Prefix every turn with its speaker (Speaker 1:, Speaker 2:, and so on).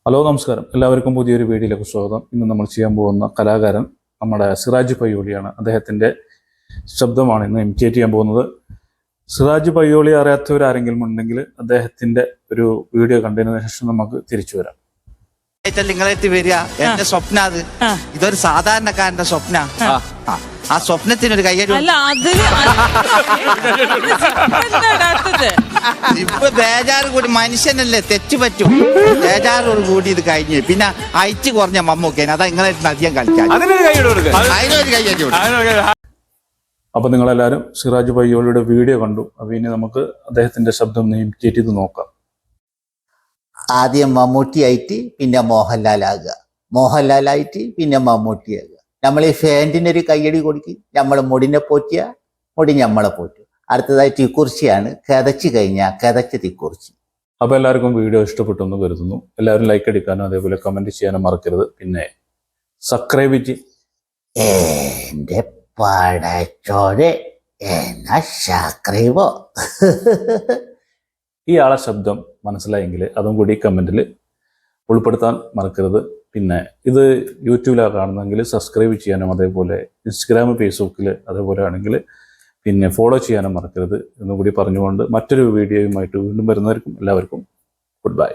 Speaker 1: Hello നമസ്കാരം, എല്ലാവർക്കും പുതിയൊരു വീഡിയോയിലേക്ക് സ്വാഗതം. ഇന്ന് നമ്മൾ ചെയ്യാൻ പോകുന്ന കലാകാരൻ നമ്മുടെ സിറാജ് പയ്യോളിയാണ്. അദ്ദേഹത്തിൻ്റെ ശബ്ദമാണ് ഇന്ന് ഇമിറ്റേറ്റ് ചെയ്യാൻ പോകുന്നത്. സിറാജ് പയ്യോളി അറിയാത്തവരാരെങ്കിലും ഉണ്ടെങ്കിൽ അദ്ദേഹത്തിൻ്റെ ഒരു വീഡിയോ കണ്ടതിന് ശേഷം നമുക്ക് തിരിച്ചു വരാം.
Speaker 2: നിങ്ങളെത്തി വരിക എന്റെ സ്വപ്ന, അത് ഇതൊരു സാധാരണക്കാരന്റെ സ്വപ്ന. ആ സ്വപ്നത്തിനൊരു കയ്യടി. ഇപ്പൊ ബേജാറ് കൂടി മനുഷ്യനല്ലേ, തെറ്റ് പറ്റും. ബേജാറോട് കൂടി ഇത് കഴിഞ്ഞ് പിന്നെ അയച്ചു കുറഞ്ഞ മമ്മൂക്കേനെ അതാ നിങ്ങളെ അധികം കളിക്കാൻ അതിനൊരു കയ്യടി.
Speaker 1: അപ്പൊ നിങ്ങളെല്ലാവരും സിറാജ് പയ്യോളിയുടെ വീഡിയോ കണ്ടു. അപ്പൊ ഇനി നമുക്ക് അദ്ദേഹത്തിന്റെ ശബ്ദം ഇമിറ്റേറ്റ് ചെയ്ത് നോക്കാം.
Speaker 3: ആദ്യം മമ്മൂട്ടിയായിട്ട് പിന്നെ മോഹൻലാലാകുക, മോഹൻലാലായിട്ട് പിന്നെ മമ്മൂട്ടിയാകുക. നമ്മൾ ഈ ഫാൻറ്റിനൊരു കയ്യടി കൊടുക്കും. നമ്മൾ മുടിനെ പോറ്റിയ മുടി നമ്മളെ പോറ്റും. അടുത്തതായി തീക്കുറിച്ചിയാണ്. കിതച്ച് കഴിഞ്ഞാൽ കിതച്ച് തീക്കുറിച്ചി.
Speaker 1: അപ്പോൾ എല്ലാവർക്കും വീഡിയോ ഇഷ്ടപ്പെട്ടെന്ന് കരുതുന്നു. എല്ലാവരും ലൈക്ക് അടിക്കാനും അതേപോലെ കമൻറ്റ് ചെയ്യാനും മറക്കരുത്. പിന്നെ സബ്സ്ക്രൈബ് ചെയ്യും.
Speaker 3: എൻ്റെ പടച്ചോരെ എന്നാ സബ്സ്ക്രൈബോ.
Speaker 1: ഈ ആളെ ശബ്ദം മനസ്സിലായെങ്കിൽ അതും കൂടി കമൻറ്റിൽ ഉൾപ്പെടുത്താൻ മറക്കരുത്. പിന്നെ ഇത് യൂട്യൂബിലാണ് കാണുന്നതെങ്കിൽ സബ്സ്ക്രൈബ് ചെയ്യാനും അതേപോലെ ഇൻസ്റ്റഗ്രാം ഫേസ്ബുക്കിൽ അതേപോലെ ആണെങ്കിൽ പിന്നെ ഫോളോ ചെയ്യാനും മറക്കരുത് എന്നുകൂടി പറഞ്ഞുകൊണ്ട് മറ്റൊരു വീഡിയോയുമായിട്ട് വീണ്ടും വരുന്നവർക്കും എല്ലാവർക്കും ഗുഡ് ബൈ.